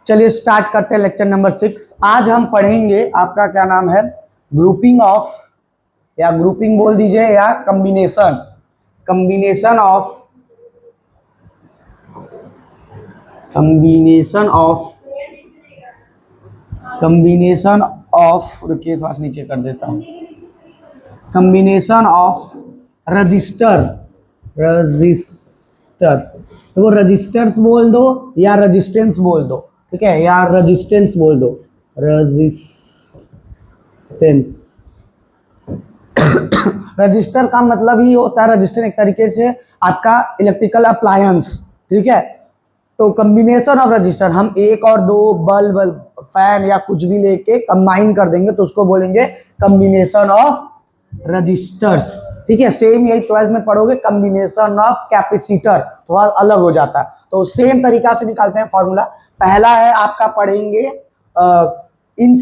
चलिए स्टार्ट करते हैं लेक्चर नंबर 6। आज हम पढ़ेंगे आपका क्या नाम है, ग्रुपिंग ऑफ, या ग्रुपिंग बोल दीजिए, या कॉम्बिनेशन ऑफ रुकिए थोड़ा सा नीचे कर देता हूँ। कॉम्बिनेशन ऑफ रजिस्टर्स, तो रजिस्टर्स बोल दो या रजिस्टेंस बोल दो, ठीक है, या रजिस्टेंस बोल दो, रजिस्टेंस। रजिस्टर का मतलब ही होता है, रजिस्टर एक तरीके से आपका इलेक्ट्रिकल अप्लायंस, ठीक है। तो कॉम्बिनेशन ऑफ रजिस्टर, हम एक और दो बल्ब, फैन या कुछ भी लेके कंबाइन कर देंगे तो उसको बोलेंगे कॉम्बिनेशन ऑफ रजिस्टर्स, ठीक है। सेम यही 12th में पढ़ोगे, कॉम्बिनेशन ऑफ कैपेसिटर, थोड़ा अलग हो जाता है। तो सेम तरीका से निकालते हैं फॉर्मूला। पहला है आपका पढ़ेंगे इन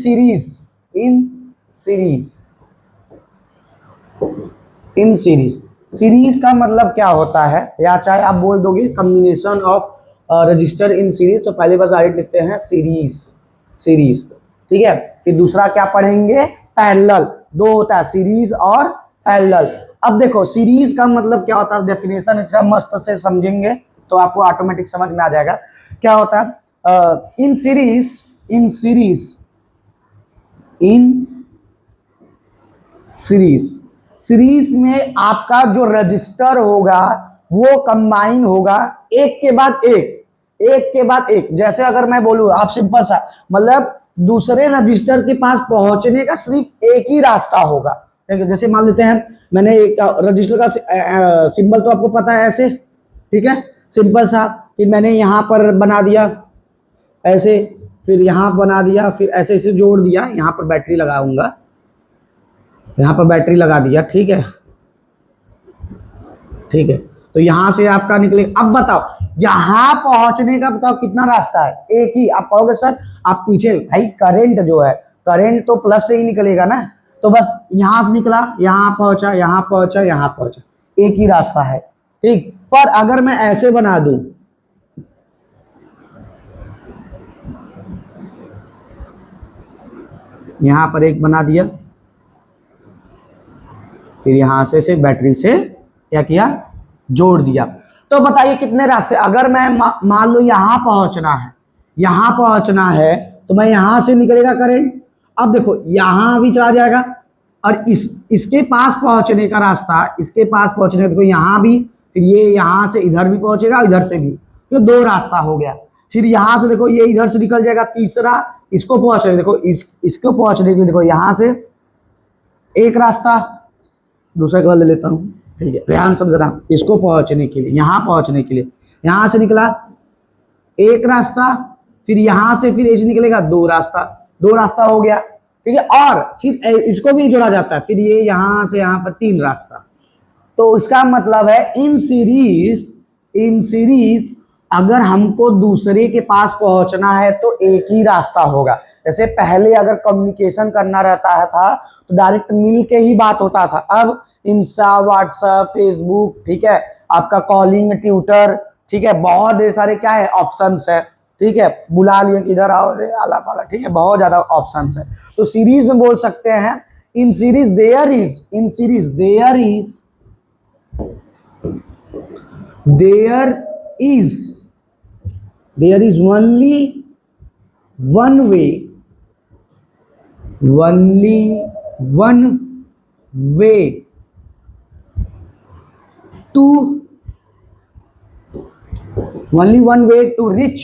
सीरीज का मतलब क्या होता है, या चाहे आप बोल दोगे combination of register in series, तो पहले बस आगे लिखते हैं सीरीज, ठीक है। फिर दूसरा क्या पढ़ेंगे, पैरेलल। दो होता है, सीरीज और पैरेलल। अब देखो सीरीज का मतलब क्या होता है, डेफिनेशन अच्छा मस्त से समझेंगे तो आपको ऑटोमेटिक समझ में आ जाएगा क्या होता है। इन सीरीज में आपका जो रजिस्टर होगा वो कंबाइन होगा एक के बाद एक। जैसे अगर मैं बोलूं, आप सिंपल सा मतलब दूसरे रजिस्टर के पास पहुंचने का सिर्फ एक ही रास्ता होगा। जैसे मान लेते हैं मैंने एक रजिस्टर का सिंबल तो आपको पता है ऐसे, ठीक है, सिंपल सा। फिर मैंने यहाँ पर बना दिया ऐसे, फिर यहाँ बना दिया, फिर ऐसे ऐसे जोड़ दिया, यहाँ पर बैटरी लगाऊंगा, यहाँ पर बैटरी लगा दिया, ठीक है। तो यहां से आपका निकले। अब बताओ यहां पहुंचने का बताओ कितना रास्ता है, एक ही। आप कहोगे सर आप पीछे, भाई करंट जो है, करंट तो प्लस से ही निकलेगा ना, तो बस यहां से निकला, यहां पहुंचा, यहां पहुंचा, यहां पहुंचा, एक ही रास्ता है, ठीक। पर अगर मैं ऐसे बना दूं, यहां पर एक बना दिया, फिर यहां से बैटरी से क्या किया, जोड़ दिया, तो बताइए कितने रास्ते। अगर मैं मान लो यहां पहुंचना है तो मैं यहां से निकलेगा करंट। अब देखो यहां भी चला जाएगा, और इसके पास पहुंचने का रास्ता, देखो यहां भी, फिर ये यहां से इधर भी पहुंचेगा, इधर से भी, तो दो रास्ता हो गया। फिर यहां से देखो ये इधर से निकल जाएगा, तीसरा इसको पहुंचने, देखो इसको पहुंचने के लिए देखो यहां से एक रास्ता, दूसरा कलर ले लेता हूं, ठीक है, ध्यान सब जरा। इसको पहुंचने के लिए, यहां पहुंचने के लिए यहां से निकला एक रास्ता, फिर यहां से फिर ऐसे निकलेगा दो रास्ता हो गया, ठीक है। और फिर इसको भी जोड़ा जाता है, फिर ये यहां से यहां पर तीन रास्ता। तो इसका मतलब है इन सीरीज अगर हमको दूसरे के पास पहुंचना है तो एक ही रास्ता होगा। जैसे पहले अगर कम्युनिकेशन करना रहता था तो डायरेक्ट मिल के ही बात होता था। अब इंस्टा, व्हाट्सएप, फेसबुक, ठीक है, आपका कॉलिंग, ट्विटर, ठीक है, बहुत ढेर सारे क्या है ऑप्शंस है, ठीक है, बुला लिए किधर आओ रे आला पाला, ठीक है, बहुत ज्यादा ऑप्शंस है। तो सीरीज में बोल सकते हैं in series there is only one way to reach,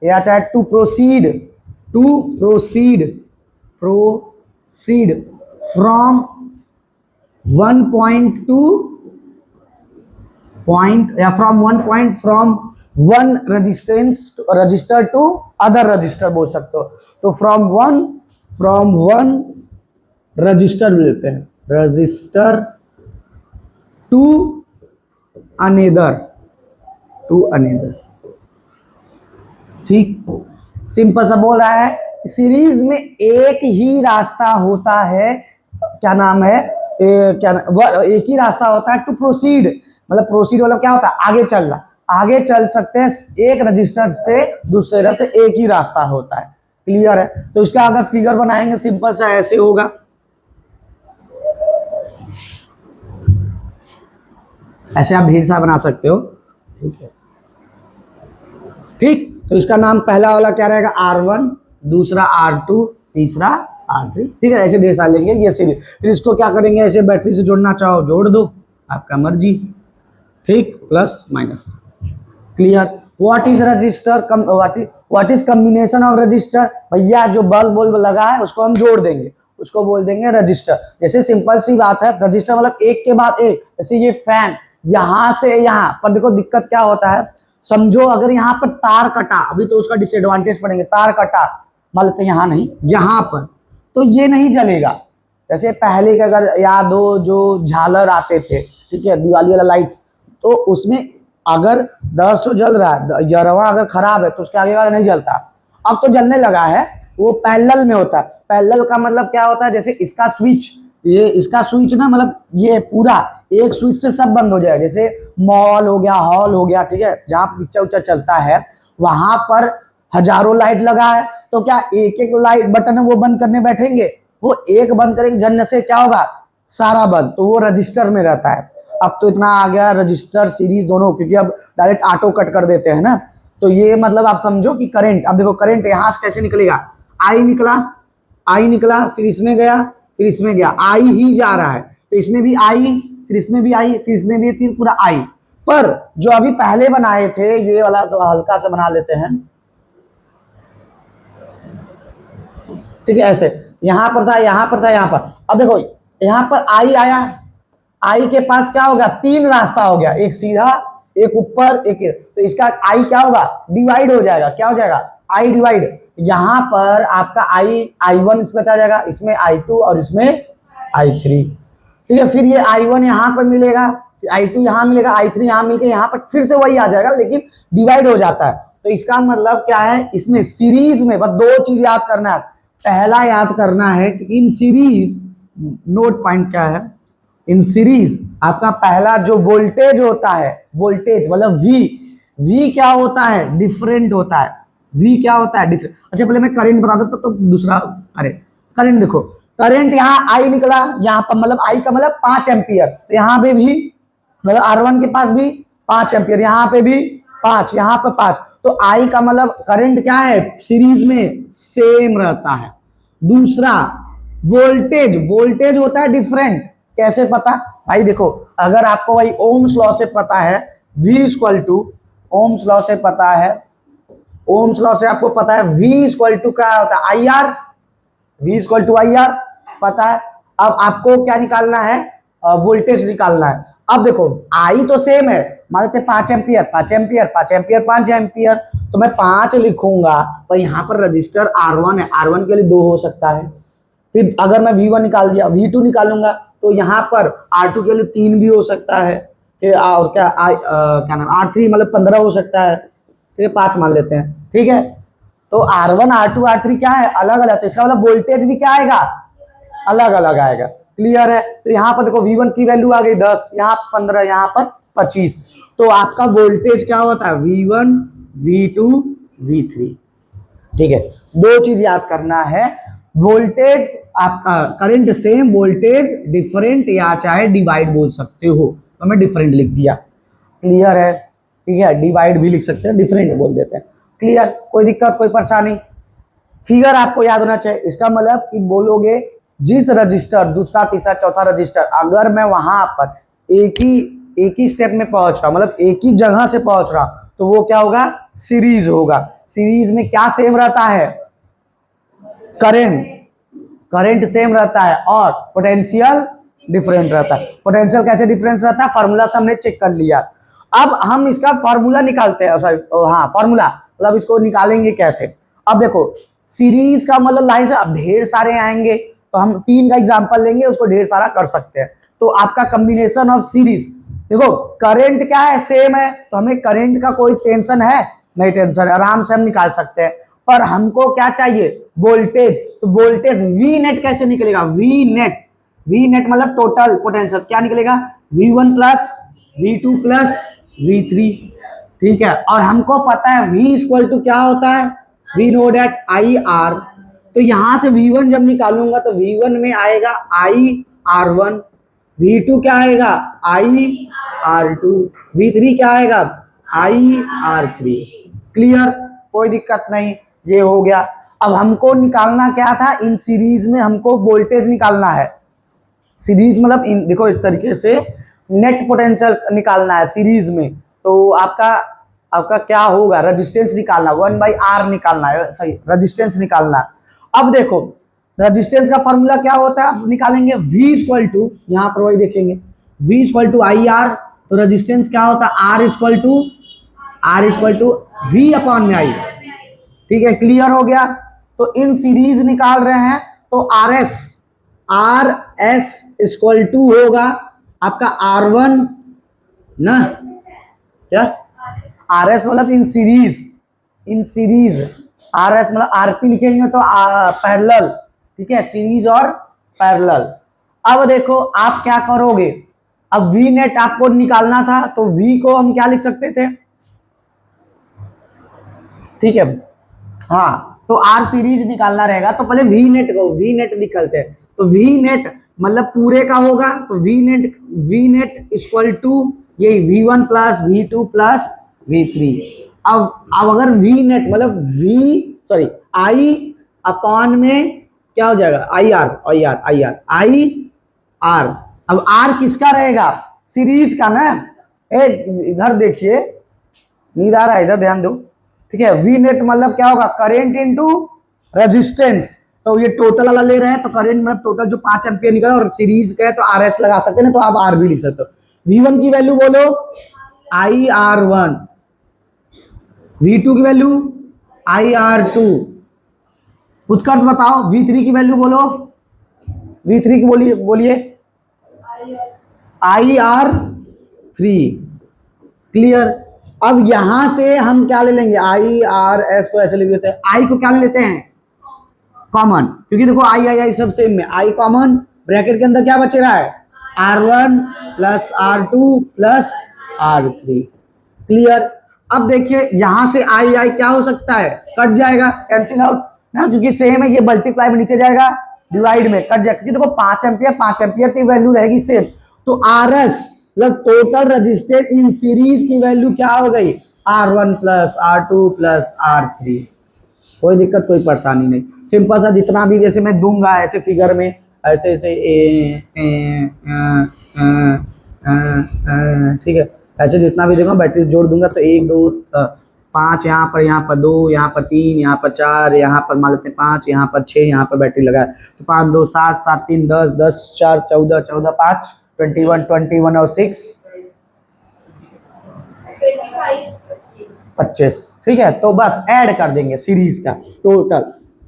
या चाहे to proceed from one point to point, या from one register to other register बोल सकते हो। तो from one register लेते हैं, register to another, ठीक। सिंपल सा बोल रहा है, सीरीज में एक ही रास्ता होता है, क्या नाम है, एक ही रास्ता होता है टू प्रोसीड, मतलब प्रोसीड मतलब क्या होता है, आगे चलना। आगे चल सकते हैं, एक रजिस्टर से दूसरे रास्ते एक ही रास्ता होता है। क्लियर है? तो इसका अगर फिगर बनाएंगे सिंपल सा ऐसे होगा, ऐसे आप ढेर सारा बना सकते हो। ठीक है, ठीक। तो इसका नाम पहला वाला क्या रहेगा, R1, दूसरा R2, तीसरा R3। ठीक है, ऐसे ढेर सारे लेंगे ये सीरीज। फिर इसको क्या करेंगे, ऐसे बैटरी से जोड़ना चाहो जोड़ दो, आपका मर्जी। ठीक, plus minus. Clear? What is register, what is combination of register? भैया जो बल्ब बल्ब लगा है उसको हम जोड़ देंगे, उसको बोल देंगे रजिस्टर। जैसे सिंपल सी बात है, रजिस्टर मतलब एक के बाद एक। जैसे ये फैन यहां से यहां पर, देखो दिक्कत क्या होता है, समझो अगर यहाँ पर तार कटा, अभी तो उसका डिसएडवांटेज पड़ेंगे, तार कटा मान लेते यहाँ नहीं यहाँ पर, तो ये नहीं जलेगा। जैसे पहले का अगर याद हो जो झालर आते थे, ठीक है, दिवाली वाला लाइट्स, तो उसमें अगर 10 तो जल रहा है, 11वां अगर खराब है तो उसके आगे वाला नहीं जलता। अब तो जलने लगा है, वो पैरेलल में होता है। पैरेलल का मतलब क्या होता है, जैसे इसका स्विच, ये इसका स्विच ना, मतलब ये पूरा एक स्विच से सब बंद हो जाए। जैसे मॉल हो गया, हॉल हो गया, ठीक है, जहाँ पिक्चर उच्चर चलता है वहां पर हजारों लाइट लगा है, तो क्या एक एक लाइट बटन है वो बंद करने बैठेंगे? वो एक बंद करेंगे, झन से क्या होगा, सारा बंद। तो वो रजिस्टर में रहता है। अब तो इतना आ गया रजिस्टर सीरीज दोनों, क्योंकि अब डायरेक्ट ऑटो कट कर देते हैं ना। तो ये मतलब आप समझो कि करंट, अब देखो करंट यहां से कैसे निकलेगा, आई निकला, आई निकला, फिर इसमें गया, फिर इसमें गया, आई ही जा रहा है, तो इसमें भी आई, फिर इसमें भी आई, फिर इसमें भी, फिर पूरा आई। पर जो अभी पहले बनाए थे, ये वाला तो हल्का सा बना लेते हैं, ठीक है, ऐसे यहां पर था, यहां पर था, यहां पर। अब देखो यहां पर आई आया, आई के पास क्या होगा, 3 रास्ता हो गया, एक सीधा, एक ऊपर, एक, तो इसका आई क्या होगा, डिवाइड हो जाएगा। क्या हो जाएगा, आई डिवाइड। यहां पर आपका I1 इसमें आ जाएगा, इसमें I2 और इसमें I3। ठीक है, फिर ये I1 यहां पर मिलेगा, I2 यहां मिलेगा, I3 यहां मिलकर यहां पर फिर से वही आ जाएगा, लेकिन डिवाइड हो जाता है। तो इसका मतलब क्या है, इसमें सीरीज में बस 2 चीज याद करना है। पहला याद करना है कि इन सीरीज, नोट पॉइंट क्या है, इन सीरीज आपका पहला जो वोल्टेज होता है, वोल्टेज मतलब V क्या होता है, डिफरेंट होता है। V क्या होता है, डिफरेंट। अच्छा पहले मैं करंट बता देता तो दूसरा, करंट देखो, करंट यहाँ I निकला, यहाँ पर मतलब I का मतलब 5 एम्पियर, तो यहाँ पे भी मतलब R1 के पास भी 5 एम्पियर, यहाँ पे भी 5, यहाँ पर 5, तो I का मतलब करंट क्या है, सीरीज में सेम रहता है। दूसरा वोल्टेज, वोल्टेज होता है डिफरेंट। कैसे पता भाई, देखो अगर आपको भाई ओम्स लॉ से पता है, V equal to, Ohm's law से पता है, ओम्स लॉ से आपको पता है V इक्वल टू क्या होता है, IR, V equal to IR पता है। अब आपको क्या निकालना है, वोल्टेज निकालना है। अब देखो I तो सेम है, मान लेते 5 एम्पियर, 5 एम्पियर, 5 एम्पियर, 5 एम्पियर, तो मैं 5 लिखूंगा, पर यहाँ पर रजिस्टर R1 है, R1 के लिए 2 हो सकता है। फिर अगर मैं V1 निकाल दिया, V2 निकालूंगा, तो यहाँ पर R2 के लिए 3 भी हो सकता है। फिर और क्या क्या नाम, R3 मतलब 15 हो सकता है। ठीक है, 5 मान लेते हैं। ठीक है, तो R1, R2, R3 क्या है, अलग अलग, तो इसका मतलब वोल्टेज भी क्या आएगा, अलग अलग आएगा। क्लियर है? तो यहाँ पर देखो V1 की वैल्यू आ गई 10, यहाँ 15, यहाँ पर 25, तो आपका वोल्टेज क्या होता है, V1, V2, V3। ठीक है, 2 चीज याद करना है, वोल्टेज आपका करंट सेम, वोल्टेज डिफरेंट, या चाहे डिवाइड बोल सकते हो, तो मैं डिफरेंट लिख दिया। क्लियर है? ठीक है, डिवाइड भी लिख सकते हैं, डिफरेंट बोल देते हैं। क्लियर? कोई दिक्कत, कोई परेशानी? फिगर आपको याद होना चाहिए। इसका मतलब कि बोलोगे जिस रजिस्टर, दूसरा तीसरा चौथा रजिस्टर, अगर मैं वहां पर एक ही स्टेप में पहुंच रहा, मतलब एक ही जगह से पहुंच रहा, तो वो क्या होगा, सीरीज होगा। सीरीज में क्या सेम रहता है, करंट, करंट सेम रहता है और पोटेंशियल डिफरेंट रहता है। पोटेंशियल कैसे डिफरेंस रहता है, फार्मूला से हमने चेक कर लिया। अब हम इसका फार्मूला निकालते हैं, सॉरी हाँ फार्मूला, मतलब इसको निकालेंगे कैसे। अब देखो सीरीज का मतलब लाइन से अब ढेर सारे आएंगे, तो हम 3 का एग्जांपल लेंगे, उसको ढेर सारा कर सकते हैं। तो आपका कॉम्बिनेशन ऑफ सीरीज, देखो करंट क्या है, सेम है, तो हमें करंट का कोई टेंशन है नहीं, टेंशन है, आराम से हम निकाल सकते हैं। पर हमको क्या चाहिए, वोल्टेज, तो वोल्टेज V नेट कैसे निकलेगा, V नेट, V नेट मतलब टोटल पोटेंशियल क्या निकलेगा, V1 plus V2 plus V3। ठीक है, और हमको पता है v इक्वल टू क्या होता है, we know that I R. तो यहां से v1 जब निकालूंगा तो v1 में आएगा आई r1, v2 क्या आएगा आई r2, v3 क्या आएगा आई r3। क्लियर, कोई दिक्कत नहीं, ये हो गया। अब हमको निकालना क्या था, इन सीरीज में हमको वोल्टेज निकालना है। सीरीज मतलब इन देखो एक तरीके से नेट पोटेंशियल निकालना है सीरीज में। तो आपका क्या होगा, रेजिस्टेंस निकालना, 1/R निकालना है, सही रेजिस्टेंस निकालना है। अब देखो रेजिस्टेंस का फॉर्मूला क्या होता है, अब निकालेंगे v इक्वल टू, यहाँ पर वही देखेंगे v equal to I R. तो रेजिस्टेंस क्या होता है, R equal to v upon में आई। ठीक है, क्लियर हो गया। तो इन सीरीज निकाल रहे हैं तो आर एस इक्वल टू होगा आपका R1 ना, क्या आर एस मतलब इन सीरीज आर एस मतलब आरपी लिखेंगे तो पैरेलल, ठीक है, सीरीज और पैरेलल। अब देखो आप क्या करोगे, अब वी नेट आपको निकालना था तो वी को हम क्या लिख सकते थे, ठीक है, हाँ, तो आर सीरीज निकालना रहेगा तो पहले वी नेट निकलते हैं। तो वी नेट मतलब पूरे का होगा, तो वी नेट इक्वल टू यही v1 plus v2 plus v3। अब अगर v नेट मतलब आई अपॉन में क्या हो जाएगा आई आर। अब आर किसका रहेगा, सीरीज का ना। इधर देखिए, नींद आ रहा है, इधर ध्यान दो, ठीक है। वी नेट मतलब क्या होगा, करेंट इनटू रेजिस्टेंस। तो ये टोटल वाला ले रहे हैं तो करेंट मतलब टोटल जो 5 एम्पियर निकला, और सीरीज का है तो आर एस लगा सकते हैं ना, तो आप आर भी लिख सकते हो। V1 की वैल्यू बोलो आई R1, V2 की वैल्यू आई R2। उत्कर्ष बताओ V3 की वैल्यू बोलो, V3 की बोलिए आई R3। क्लियर। अब यहां से हम क्या ले लेंगे, आई आर एस को ऐसे लिख देते हैं, आई को क्या ले लेते हैं कॉमन, क्योंकि देखो आई सब सेम में, आई कॉमन, ब्रैकेट के अंदर क्या बचे रहा है R1 plus R2 plus R3। Clear. अब देखिए यहां से आई क्या हो सकता है, कट जाएगा, कैंसिल आउट ना, क्योंकि सेम है, ये मल्टीप्लाई में नीचे जाएगा, डिवाइड में कट जाएगा, क्योंकि देखो 5 एम्पियर की वैल्यू रहेगी सेम। तो आर एस मतलब टोटल रजिस्टेंस इन सीरीज की वैल्यू क्या हो गई, R1 plus R2 plus R3। कोई दिक्कत कोई परेशानी नहीं, सिंपल सा, जितना भी जैसे मैं दूंगा ऐसे फिगर में ऐसे ठीक है, ऐसे जितना भी देखो बैटरी जोड़ दूंगा तो 1 2 5 यहाँ पर 2, यहाँ पर 3, यहाँ पर 4, यहाँ पर मान लेते हैं 5, यहाँ पर 6, यहाँ पर बैटरी लगा है तो 5 2 7 7 3 10 10 4 14 14 5 21 और 6 25। ठीक है, तो बस ऐड कर देंगे सीरीज का टोटल।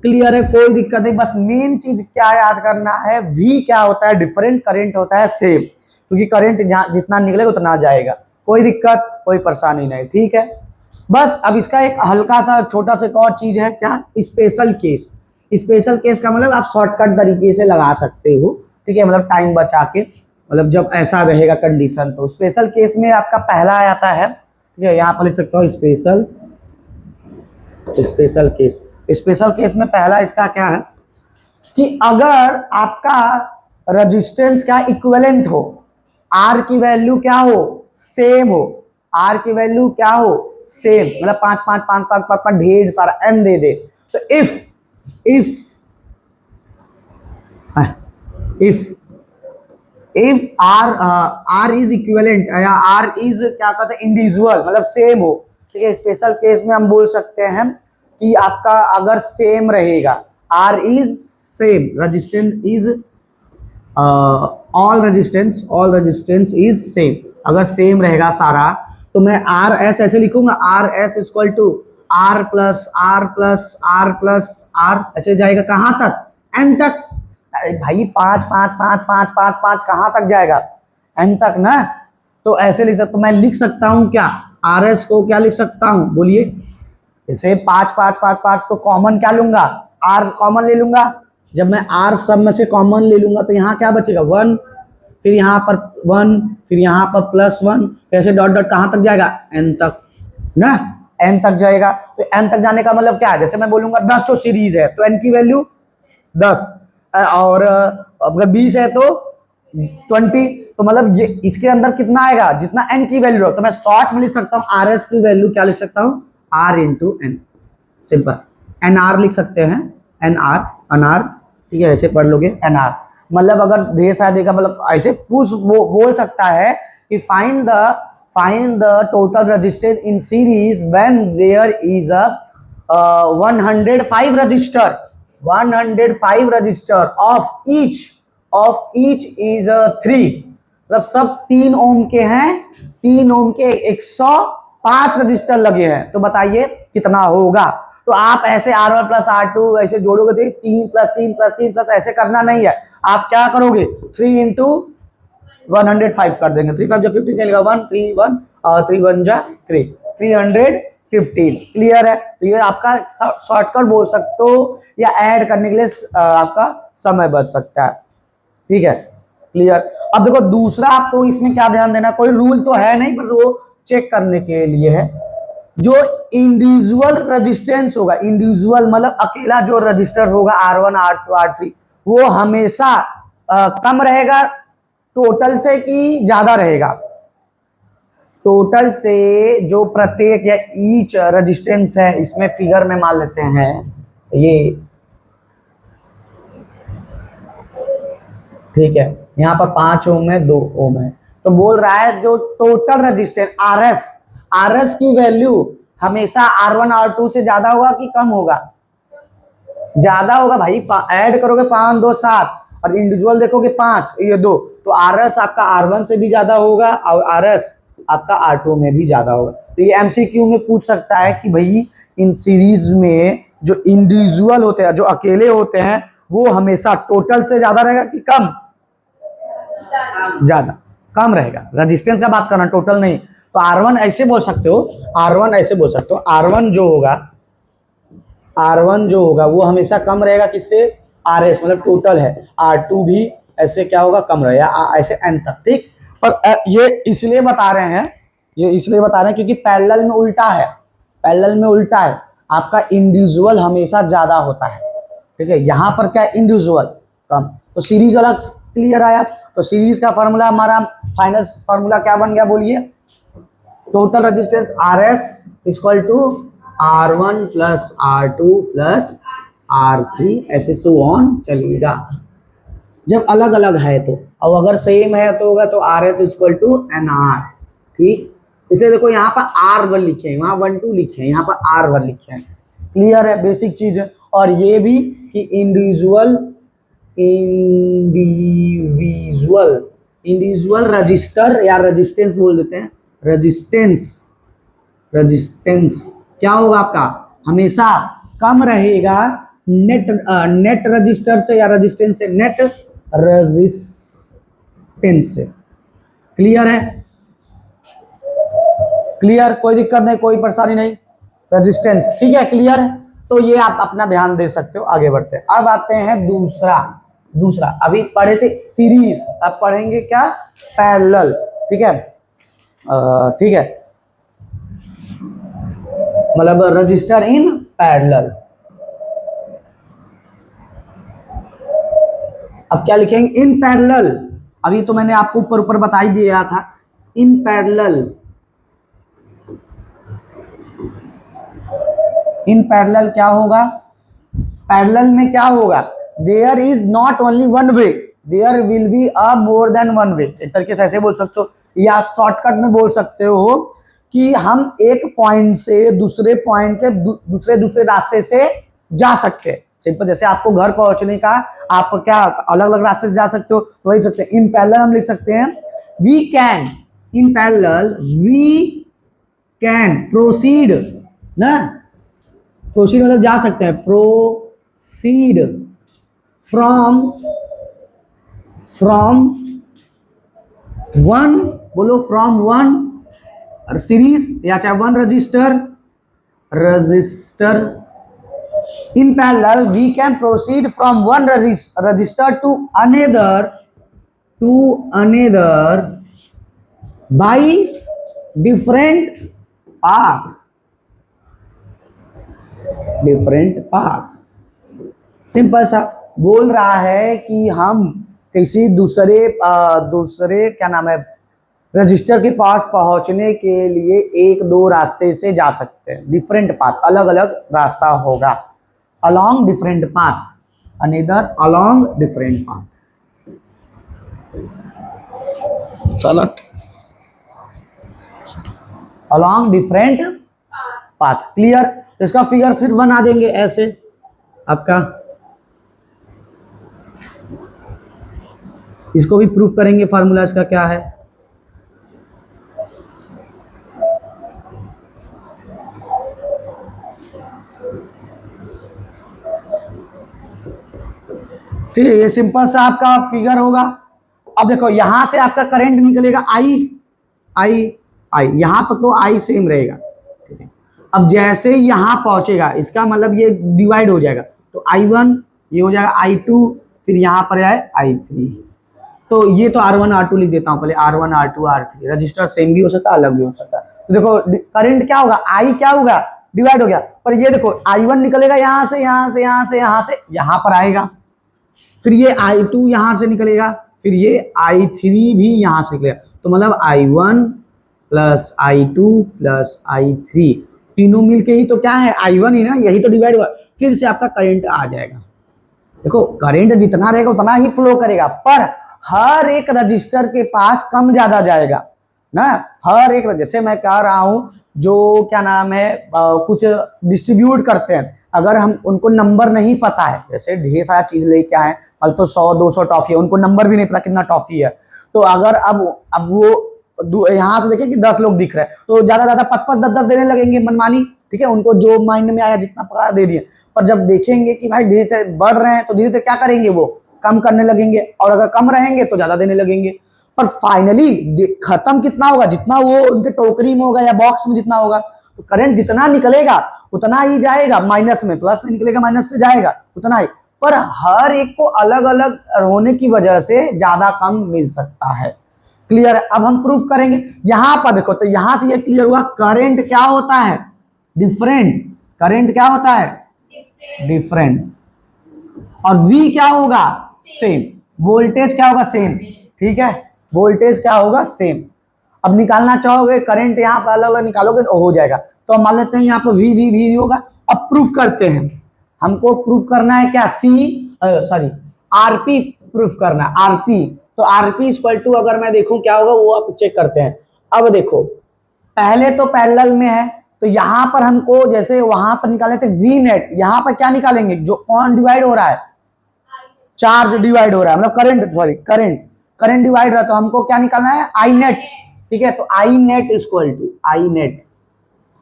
क्लियर है, कोई दिक्कत नहीं। बस मेन चीज क्या याद करना है, V क्या होता है, डिफरेंट करंट होता है सेम, क्योंकि करंट जितना निकलेगा उतना जाएगा। कोई दिक्कत कोई परेशानी नहीं, ठीक है। बस अब इसका एक हल्का सा छोटा सा एक और चीज है, क्या, स्पेशल केस। स्पेशल केस का मतलब आप शॉर्टकट तरीके से लगा सकते हो, ठीक है, मतलब टाइम बचा के, मतलब जब ऐसा रहेगा कंडीशन। तो स्पेशल केस में आपका पहला आता है, ठीक है, यहाँ पर लिख सकता हूँ स्पेशल केस। स्पेशल केस में पहला इसका क्या है कि अगर आपका रेजिस्टेंस का इक्विवेलेंट हो, आर की वैल्यू क्या हो, सेम हो, आर की वैल्यू क्या हो, सेम, मतलब 5 5 5 5 5 5 ढेर सारा एन दे दे। तो इफ आर इज इक्विवेलेंट या आर इज क्या कहते हैं इंडिविजुअल, मतलब सेम हो, ठीक है। स्पेशल केस में हम बोल सकते हैं कि आपका अगर सेम रहेगा, R is same, resistance is all resistance is same, अगर सेम रहेगा सारा, तो मैं आर एस ऐसे लिखूंगा, R S equal to R plus R plus R plus R, ऐसे जाएगा कहां तक, एन तक। अरे भाई 5 5 5 5 5 5 कहां तक जाएगा, एन तक ना। तो ऐसे लिख सकता, तो मैं लिख सकता हूं क्या, आर एस को क्या लिख सकता हूं, बोलिए, जैसे 5 5 5 5, तो कॉमन क्या लूंगा, आर कॉमन ले लूंगा। जब मैं आर सब में से कॉमन ले लूंगा तो यहाँ क्या बचेगा 1, फिर यहाँ पर 1, फिर यहाँ पर +1, फिर ऐसे डॉट डॉट कहाँ तक जाएगा, एन तक। ना, n तक जाएगा। तो n तक जाने का मतलब क्या है, जैसे मैं बोलूंगा 10 तो सीरीज है तो n की वैल्यू 10, और अगर 20 है तो 20, तो मतलब ये इसके अंदर कितना आएगा, जितना n की वैल्यू हो। तो मैं शॉर्ट में लिख सकता हूँ आर एस की वैल्यू क्या लिख सकता हूँ, r into N, simple. N R लिख सकते हैं, एन आर, ठीक है, ऐसे पढ़ लोगे एन आर। मतलब अगर ढेर सारा देगा, मतलब ऐसे पूछ बोल सकता है कि find the total resistance in series when there is a 105 resistor, 105 resistor of each is 3, मतलब सब 3 ओम के हैं, 3 ओम के 105 रजिस्टर लगे हैं। तो बताइए कितना होगा। तो आप ऐसे R1 प्लस R2 ऐसे जोड़ोगे तो 3 प्लस 3 प्लस 3 प्लस ऐसे करना नहीं है। आप क्या करोगे, 3 इंटू 105 कर देंगे, 3 5 जा 15 चलेगा, 1 3 1 3 1 जा 3, 315। क्लियर है। तो ये आपका शॉर्टकट बोल सकते हो, या ऐड करने के लिए आपका समय बच सकता है। ठीक है, क्लियर। अब देखो दूसरा आपको इसमें क्या ध्यान देना, कोई रूल तो है नहीं, बस वो चेक करने के लिए है। जो इंडिविजुअल रेजिस्टेंस होगा, इंडिविजुअल मतलब अकेला जो रजिस्टर होगा R1 R2 R3, वो हमेशा कम रहेगा टोटल से कि ज्यादा रहेगा। टोटल से जो प्रत्येक या ईच रेजिस्टेंस है, इसमें फिगर में मान लेते हैं ये, ठीक है, यहाँ पर 5 ओम है, 2 ओम है। तो बोल रहा है जो टोटल रेजिस्टेंस आरएस की वैल्यू हमेशा R1 R2 से ज्यादा होगा कि कम होगा, ज्यादा होगा भाई। ऐड करोगे 5 2 7 और इंडिविजुअल देखोगे 5 ये 2, तो आरएस आपका R1 से भी ज्यादा होगा और आरएस आपका R2 में भी ज्यादा होगा। तो ये एमसीक्यू में पूछ सकता है कि भाई इन सीरीज में जो इंडिविजुअल होते हैं, जो अकेले होते हैं, वो हमेशा टोटल से ज्यादा रहेगा कि कम, ज्यादा, कम रहेगा। रेजिस्टेंस का बात करना, टोटल नहीं। तो R1 ऐसे बोल सकते हो, R1 ऐसे बोल सकते हो, R1 जो होगा वो हमेशा कम रहेगा किससे, RS मतलब टोटल है। R2 भी ऐसे क्या होगा, कम रहेगा, ऐसे n तक। ठीक, पर ये इसलिए बता रहे हैं क्योंकि पैरेलल में उल्टा है, आपका इंडिविजुअल हमेशा ज्यादा होता है। ठीक है, यहां पर क्या इंडिविजुअल कम। तो सीरीज वाला क्लियर आया। तो सीरीज का फॉर्मूला हमारा फाइनल फॉर्मूला क्या बन गया, बोलिए। Total resistance RS equal to R1 plus R2 plus R3, ऐसे सो ऑन चलेगा। जब अलग अलग है तो, और अगर सेम है तो होगा तो RS इक्वल टू NR। ठीक, इसलिए देखो यहाँ पर R1 लिखे हैं, वहां 1 2 लिखे हैं, यहाँ पर R1 लिखे हैं। क्लियर है, बेसिक चीज है। और ये भी कि इंडिविजुअल रजिस्टर या रेजिस्टेंस बोल देते हैं, रेजिस्टेंस क्या होगा आपका, हमेशा कम रहेगा नेट रजिस्टर से या रेजिस्टेंस से, नेट रेजिस्टेंस से। क्लियर है, क्लियर, कोई दिक्कत नहीं, कोई परेशानी नहीं, रेजिस्टेंस। ठीक है, क्लियर है। तो ये आप अपना ध्यान दे सकते हो। आगे बढ़ते हैं, अब आते हैं दूसरा अभी पढ़े थे सीरीज, अब पढ़ेंगे क्या, पैरेलल। ठीक है, ठीक है, मतलब रजिस्टर इन पैरेलल। अब क्या लिखेंगे, इन पैरेलल। अभी तो मैंने आपको ऊपर बता ही दिया था, इन पैरेलल क्या होगा, पैरेलल में क्या होगा, there is not only one way, there will be a more than one way. एक तरीके से ऐसे बोल सकते हो, या शॉर्टकट में बोल सकते हो कि हम एक पॉइंट से दूसरे पॉइंट के दूसरे रास्ते से जा सकते हैं। सिंपल, जैसे आपको घर पहुंचने का, आप क्या अलग अलग रास्ते से जा सकते हो, तो वही सकते हैं। इन पैरेलल हम लिख सकते हैं we can, in parallel we can proceed ना, प्रोसीड मतलब जा सकते हैं, प्रोसीड फ्रॉम वन, बोलो फ्रॉम वन सीरीज या चाहे one resistor. In parallel we can proceed from one resistor to another by different path. Different path. Simple सा बोल रहा है कि हम किसी दूसरे क्या नाम है रजिस्टर के पास पहुंचने के लिए एक दो रास्ते से जा सकते हैं। डिफरेंट पाथ, अलग अलग रास्ता होगा। Along different path, another along different path. चलो, अलोंग डिफरेंट पाथ, क्लियर। इसका फिगर फिर बना देंगे ऐसे आपका, इसको भी प्रूफ करेंगे। फार्मूला इसका क्या है, ठीक है। ये सिंपल सा आपका फिगर होगा। अब देखो यहां से आपका करंट निकलेगा आई आई आई, यहां तक तो आई सेम रहेगा। अब जैसे ही यहां पहुंचेगा, इसका मतलब ये डिवाइड हो जाएगा, तो I1 ये हो जाएगा I2, फिर यहां पर आए I3। तो ये तो R1 R2 लिख देता हूं पहले, R1 R2 R3। Register same भी हो सकता है, अलग भी हो सकता है। तो देखो करंट क्या होगा, आई क्या होगा, डिवाइड हो गया। पर ये देखो I1 निकलेगा यहां से यहां से यहां से यहां से यहां पर आएगा, फिर ये I2 यहां से निकलेगा, फिर ये I3 भी यहां से निकलेगा। तो मतलब I1 plus I2 plus I3, तीनों मिलके ही तो क्या है, I1 ही ना, यही तो डिवाइड हुआ। फिर से आपका करंट आ जाएगा। देखो करंट जितना रहेगा उतना ही फ्लो करेगा, पर हर एक रजिस्टर के पास कम ज्यादा जाएगा ना। हर एक, जैसे मैं कह रहा हूं, जो क्या नाम है कुछ डिस्ट्रीब्यूट करते हैं, अगर हम उनको नंबर नहीं पता है, जैसे ढेर सारा चीज लेके आए, मतलब तो 100-200 टॉफी है, उनको नंबर भी नहीं पता कितना टॉफी है, तो अगर अब वो यहां से देखें कि 10 लोग दिख रहे हैं, तो ज्यादा 5-5 10-10 देने लगेंगे मनमानी, ठीक है, उनको जो माइंड में आया जितना पड़ा दे दिए। पर जब देखेंगे कि भाई धीरे धीरे बढ़ रहे हैं, तो धीरे धीरे क्या करेंगे, वो कम करने लगेंगे, और अगर कम रहेंगे तो ज्यादा देने लगेंगे। पर फाइनली खत्म कितना होगा, जितना वो उनके टोकरी में होगा या बॉक्स में जितना होगा। तो करंट जितना निकलेगा उतना ही जाएगा, माइनस में, प्लस में निकलेगा माइनस से जाएगा उतना ही। पर हर एक को अलग अलग होने की वजह से ज्यादा कम मिल सकता है। क्लियर है। अब हम प्रूफ करेंगे। यहां पर देखो, तो यहां से ये क्लियर हुआ, करंट क्या होता है, डिफरेंट। करंट क्या होता है, डिफरेंट। और V क्या होगा, सेम। वोल्टेज क्या होगा, सेम। ठीक है, वोल्टेज क्या होगा, सेम। अब निकालना चाहोगे करंट, यहाँ पर अलग अलग निकालोगे तो हो जाएगा। तो हम मान लेते हैं यहाँ पर V होगा। अब प्रूफ करते हैं, हमको प्रूफ करना है क्या, RP प्रूफ करना है, RP। तो RP इक्वल टू, अगर मैं देखूं क्या होगा वो आप चेक करते हैं। अब देखो पहले तो पैरेलल में है, तो यहां पर हमको जैसे वहां पर निकाले थे V नेट, यहां पर क्या निकालेंगे, जो कौन डिवाइड हो रहा है, चार्ज डिवाइड हो रहा है, मतलब करंट डिवाइड रहा है, तो हमको क्या निकालना है, I नेट। ठीक है, तो I net equal to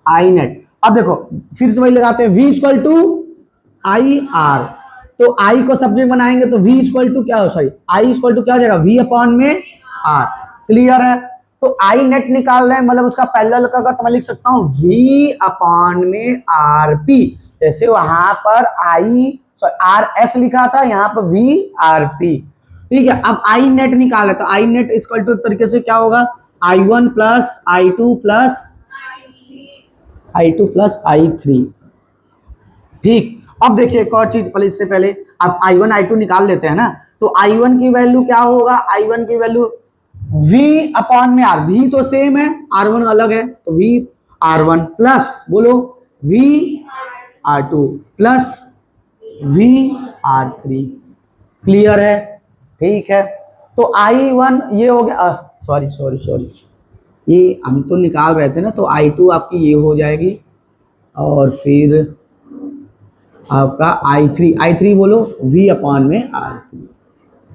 I net. अब देखो फिर से वही लगाते हैं, V इक्वल टू IR। तो I को सब्जेक्ट बनाएंगे तो V इक्वल टू क्या हो, I इक्वल टू क्या हो जाएगा, V अपॉन में R। क्लियर है। तो I नेट निकाल रहे हैं, मतलब उसका पैरेलल का तो मैं लिख सकता हूं V अपॉन में RP। जैसे वहां पर RS लिखा था, यहाँ पर VRP। ठीक है, अब I नेट निकाले, तो I नेट इक्वल टू तरीके से क्या होगा, I1 plus I2 plus I3। ठीक, अब देखिए एक और चीज, पहले इससे पहले आप I1 I2 निकाल लेते हैं ना, तो I1 की वैल्यू क्या होगा, I1 की वैल्यू V अपॉन में R। V तो सेम है, R1 अलग है, तो V R1 प्लस बोलो V R2 plus V R3। Clear है। ठीक है, तो I1 ये हो गया, सॉरी, ये हम तो निकाल रहे थे ना, तो I2 आपकी ये हो जाएगी, और फिर आपका I3 बोलो V अपॉन में R3।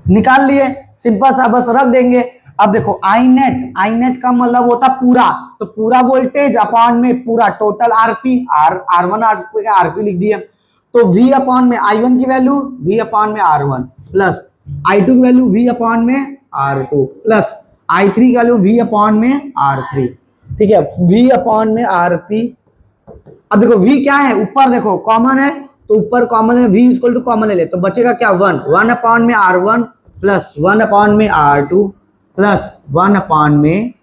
निकाल लिए, सिंपल सा, बस रख देंगे। अब देखो I नेट का मतलब होता पूरा, तो पूरा वोल्टेज अपॉन में पूरा टोटल RP, R1 RP का RP लिख दिया। तो V अपॉन में I1 की वैल्यू V अपॉन में R1 प्लस I2 की वैल्यू V अपॉन में R2 प्लस I3 की वैल्यू V अपॉन में R3। ठीक है, V अपॉन में RP। अब देखो V क्या है, ऊपर देखो कॉमन है, तो ऊपर कॉमन है, V इक्वल टू कॉमन ले ले, तो बचेगा क्या, 1 अपॉन में R1 प्लस 1 अपॉन में R2 प्लस 1 अपॉन में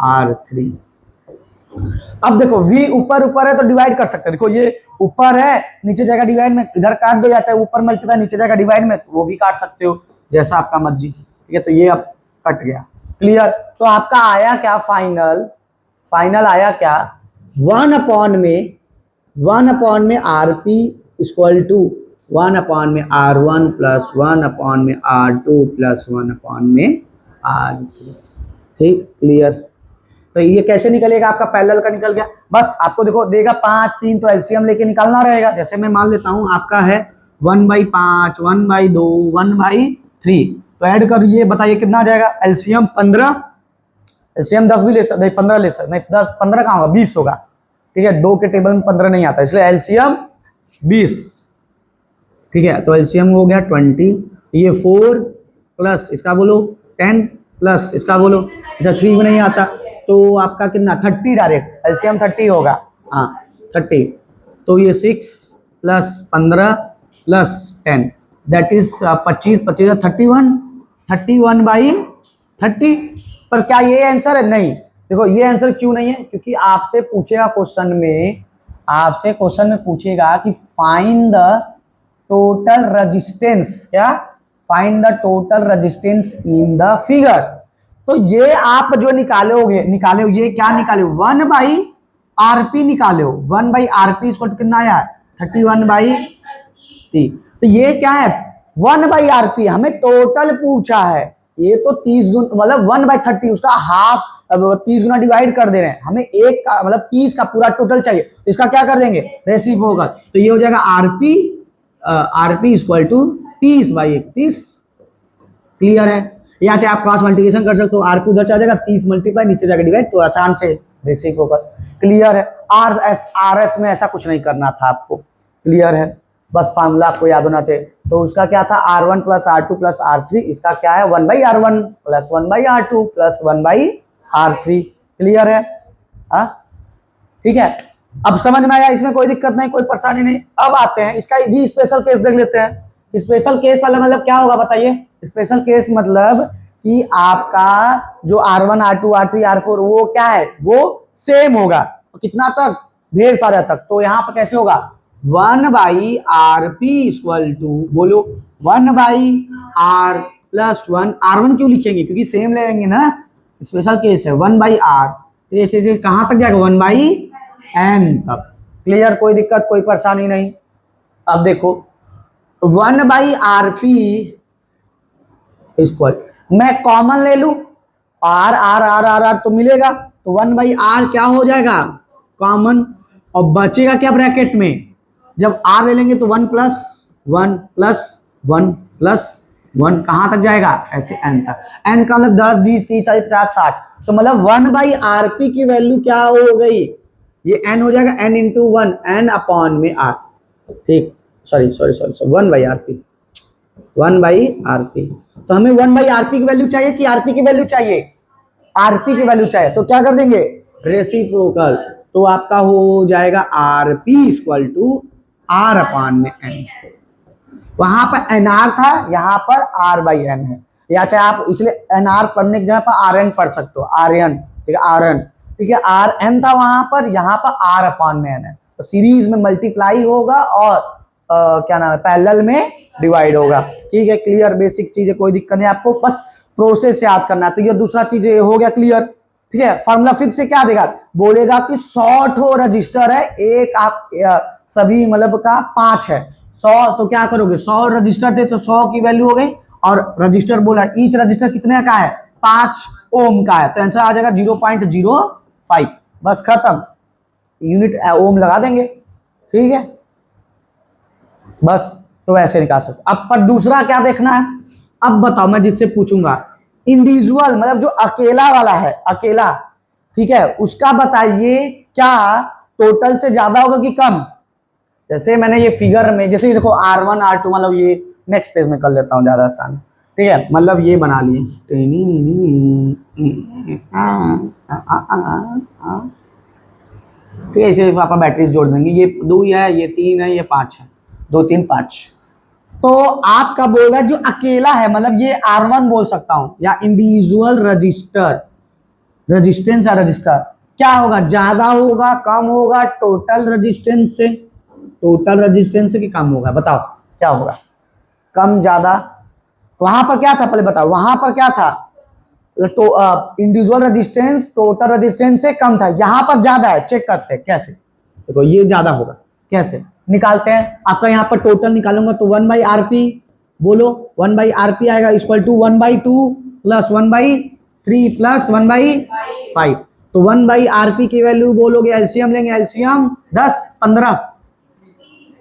R3। अब देखो V ऊपर है तो डिवाइड कर सकते हैं। देखो ये ऊपर है नीचे जाएगा डिवाइड में, इधर काट दो, या चाहे ऊपर मल्टीप्लाई नीचे जाएगा डिवाइड में, वो भी काट सकते हो, जैसा आपका मर्जी। ठीक है, तो ये अब कट गया। क्लियर। तो आपका आया क्या फाइनल आया क्या, 1/में आरपी इक्वल टू 1/में R1 प्लस 1/में R2 प्लस 1/में R3। ठीक, क्लियर। तो ये कैसे निकलेगा, आपका पैरेलल का निकल गया। बस आपको देखो देगा 5 3, तो एलसीएम लेके निकालना रहेगा। जैसे मैं मान लेता हूं आपका है 1/5 1/2 1/3, तो ऐड कर, ये बताइए कितना आ जाएगा। एलसीएम 15, एलसीएम 10 भी ले सकते, 15 ले सकते, नहीं 10 15 कहाँ होगा, 20 होगा। ठीक है, 2 के टेबल में 15 नहीं आता, इसलिए एलसीएम 20। ठीक है, तो एलसीएम हो गया 20, ये 4 प्लस इसका बोलो 10 प्लस इसका बोलो, अच्छा 3 में नहीं आता, तो आपका कितना 30, डायरेक्ट एलसीएम 30 होगा। हाँ 30, तो ये 6 प्लस 15 प्लस 10 दैट इज 25 25 31/30। पर क्या ये आंसर है, नहीं। देखो ये आंसर क्यों नहीं है, क्योंकि आपसे पूछेगा क्वेश्चन में पूछेगा कि फाइंड द टोटल रेजिस्टेंस, क्या find the total resistance in the figure. तो ये आप जो निकाले हो, ये क्या निकाले, 1/RP निकाले हो। 1/RP इसको कितना आया, 31/30। तो ये क्या है, 1/RP हमें टोटल पूछा है, ये तो 30 गुना मतलब 1/30, उसका हाफ 30 गुना डिवाइड कर दे रहे हैं, हमें एक का मतलब 30 का पूरा टोटल चाहिए, तो इसका क्या कर देंगे, रेसिप्रोकल। तो ये हो जाएगा RP इक्वल टू 30/31। क्लियर है। या चाहे आप क्रॉस मल्टीप्लिकेशन कर सकते हो, RP उधर चला जाएगा, 30 मल्टीप्लाई नीचे जाकर डिवाइड, तो आसान से रेसिप्रोकल। क्लियर है। RS में ऐसा कुछ नहीं करना था आपको। क्लियर है, बस फार्मूला आपको याद होना चाहिए। तो उसका क्या था, R1 plus R2 plus R3, इसका क्या है 1/R1 plus 1/R2 plus 1/R3। Clear है। हाँ ठीक है, अब समझ में आया, इसमें कोई दिक्कत नहीं, कोई परेशानी नहीं। अब आते हैं इसका भी स्पेशल केस देख लेते हैं। स्पेशल केस वाला मतलब क्या होगा बताइए। स्पेशल केस मतलब कि आपका जो R1 R2 R3 R4 वो क्या है, वो सेम होगा, कितना तक, ढेर सारे तक। तो यहाँ पर कैसे होगा, 1/RP इक्वल टू बोलो 1/R प्लस 1, R1 क्यों लिखेंगे, क्योंकि सेम लेंगे ना, स्पेशल केस है 1/R, तो ऐसे कहां तक जाएगा 1/N तक। क्लियर, कोई दिक्कत कोई परेशानी नहीं। अब देखो 1/RP इक्वल, मैं कॉमन ले लू, R R R R R तो मिलेगा, तो 1/R क्या हो जाएगा कॉमन, और बचेगा क्या ब्रैकेट में, जब R ले लेंगे तो 1 प्लस 1 प्लस 1 प्लस 1 कहां तक जाएगा, ऐसे N तक। N का मतलब 10 20 30 40 50 60, तो मतलब 1/RP की वैल्यू क्या हो गई, ये N हो जाएगा, N इंटू 1 N अपॉन में R। ठीक, सॉरी 1/RP। तो हमें 1/RP की वैल्यू चाहिए कि RP की वैल्यू चाहिए, RP की वैल्यू चाहिए, तो क्या कर देंगे रेसिप्रोकल, तो आपका हो जाएगा RP equal to R upon में N। वहां पर NR था, यहाँ पर R/N है, या चाहे आप इसलिए NR पढ़ने की जगह पर RN पढ़ सकते हो, RN। ठीक है, RN, ठीक है, RN था वहां पर, यहाँ पर R अपॉन में N है, तो सीरीज में मल्टीप्लाई होगा और क्या नाम है पैरेलल में डिवाइड होगा। ठीक है, क्लियर, बेसिक चीजें, कोई दिक्कत नहीं, आपको बस प्रोसेस याद करना है। तो ये दूसरा चीज हो गया क्लियर। ठीक है, फार्मूला फिर से क्या देगा, बोलेगा कि 100 ठो रजिस्टर है, एक आप सभी मतलब का 5 है 100, तो क्या करोगे 100 रजिस्टर थे तो 100 की वैल्यू हो गई, और रजिस्टर बोला ईच रजिस्टर कितने का है 5 ओम का है, तो आंसर आ जाएगा 0.05। बस खत्म, यूनिट ओम लगा देंगे। ठीक है, बस तो ऐसे निकाल सकते। अब पर दूसरा क्या देखना है, अब बताओ, मैं जिससे पूछूंगा इंडिविजुअल मतलब जो अकेला वाला है, अकेला, ठीक है, उसका बताइए क्या टोटल से ज्यादा होगा कि कम। जैसे मैंने ये फिगर में, जैसे देखो R1 R2, मतलब ये नेक्स्ट पेज में कर लेता हूँ, ज्यादा आसान। ठीक है, मतलब ये बना लिए, ठीक है, इसे पापा बैटरीज जोड़ देंगे, ये 2 है, ये 3 है, ये 5 है, 2 3 5। तो आपका बोल रहा है जो अकेला है, मतलब ये R1 बोल सकता हूं, या इंडिविजुअल रजिस्टर, रेजिस्टेंस या रजिस्टर क्या होगा, ज्यादा होगा कम होगा टोटल रेजिस्टेंस से, टोटल रेजिस्टेंस की कम होगा। बताओ क्या होगा, कम ज्यादा। वहां पर क्या था पहले बताओ, वहां पर क्या था, तो इंडिविजुअल रेजिस्टेंस टोटल रेजिस्टेंस से कम था, यहां पर ज्यादा है। चेक करते हैं कैसे, देखो ये ज्यादा होगा, कैसे निकालते हैं। आपका यहाँ पर टोटल निकालूंगा तो 1/RP, बोलो 1/RP आएगा इक्वल टू 1/2 प्लस 1/3 प्लस 1/5। तो 1/RP की वैल्यू बोलोगे, एलसीएम लेंगे, एलसीएम 10 15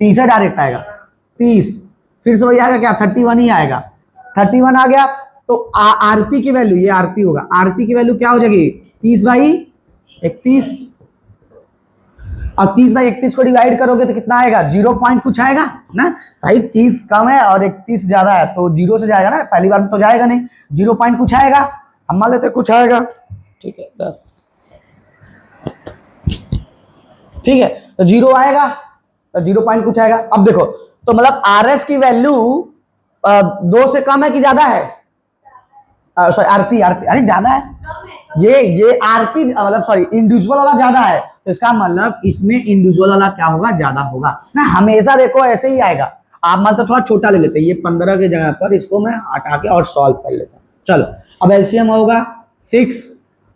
30 है, डायरेक्ट आएगा 30, फिर से वही आएगा क्या, 31 ही आएगा, 31 आ गया। तो आरपी की वैल्यू, ये आरपी होगा, आरपी की वैल्यू क्या हो जाएगी, 30/31। और 30/31 को डिवाइड करोगे तो कितना आएगा, 0 पॉइंट कुछ आएगा ना भाई, 30 कम है और 31 ज्यादा है तो 0 से जाएगा ना, पहली बार में तो जाएगा नहीं, 0 पॉइंट कुछ आएगा, हम मान लेते कुछ आएगा, ठीक है, ठीक है, तो 0 आएगा, तो 0 पॉइंट कुछ आएगा। अब देखो तो मतलब आरएस की वैल्यू 2 से कम है कि ज्यादा है, सॉरी आरपी, आरपी अरे ज्यादा है, ये आरपी मतलब सॉरी इंडिविजुअल वाला ज्यादा है, तो इसका मतलब इसमें इंडिविजुअल वाला क्या होगा, ज्यादा होगा ना। हमेशा देखो ऐसे ही आएगा। आप मतलब थोड़ा छोटा ले लेते हैं, ये 15 की जगह पर इसको मैं हटा के और सॉल्व कर लेता हूँ। चलो अब एलसीएम होगा 6,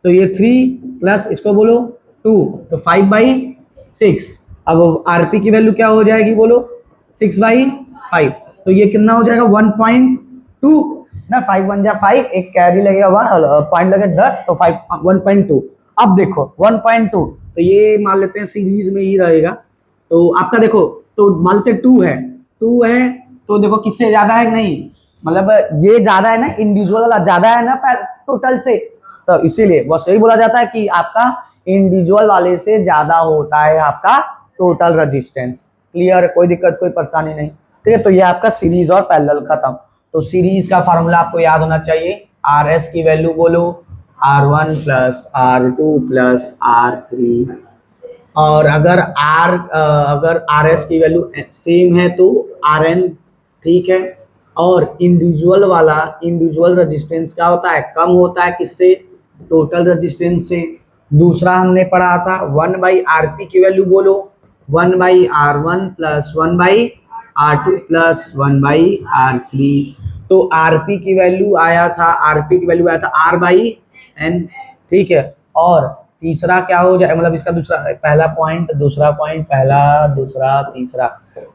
तो ये 3 प्लस इसको बोलो 2, तो 5/6। अब आरपी की वैल्यू क्या हो जाएगी बोलो, 6/5, तो ये कितना हो जाएगा 1.2 ना, 5 1 जा 5, एक कैरी लगेगा 1 पॉइंट लगेगा 10, तो 5 1.2। अब देखो 1.2, तो ये मान लेते हैं सीरीज में ही रहेगा, तो आपका देखो तो मान लेते 2 है, तो देखो किससे ज्यादा है नहीं, मतलब ये ज्यादा है ना, इंडिविजुअल वाला ज्यादा है ना टोटल से, तो इसीलिए बस यही बोला जाता है कि आपका इंडिविजुअल वाले से ज्यादा होता है आपका टोटल रेजिस्टेंस। क्लियर, कोई दिक्कत कोई परेशानी नहीं, ठीक है। तो ये आपका सीरीज और पैरेलल खत्म। तो सीरीज का फार्मूला आपको याद होना चाहिए, आर एस की वैल्यू बोलो R1 plus R2 plus R3, और अगर आर एस की वैल्यू सेम है तो RN, ठीक है। और इंडिविजुअल रेजिस्टेंस क्या होता है, कम होता है किससे, टोटल रेजिस्टेंस से। दूसरा हमने पढ़ा था 1/RP की वैल्यू बोलो 1/R1 plus 1/R2 plus 1/R3। तो आरपी की वैल्यू आया था, R/N, ठीक है। और तीसरा क्या हो जाए, मतलब इसका दूसरा, पहला पॉइंट, दूसरा पॉइंट, पहला दूसरा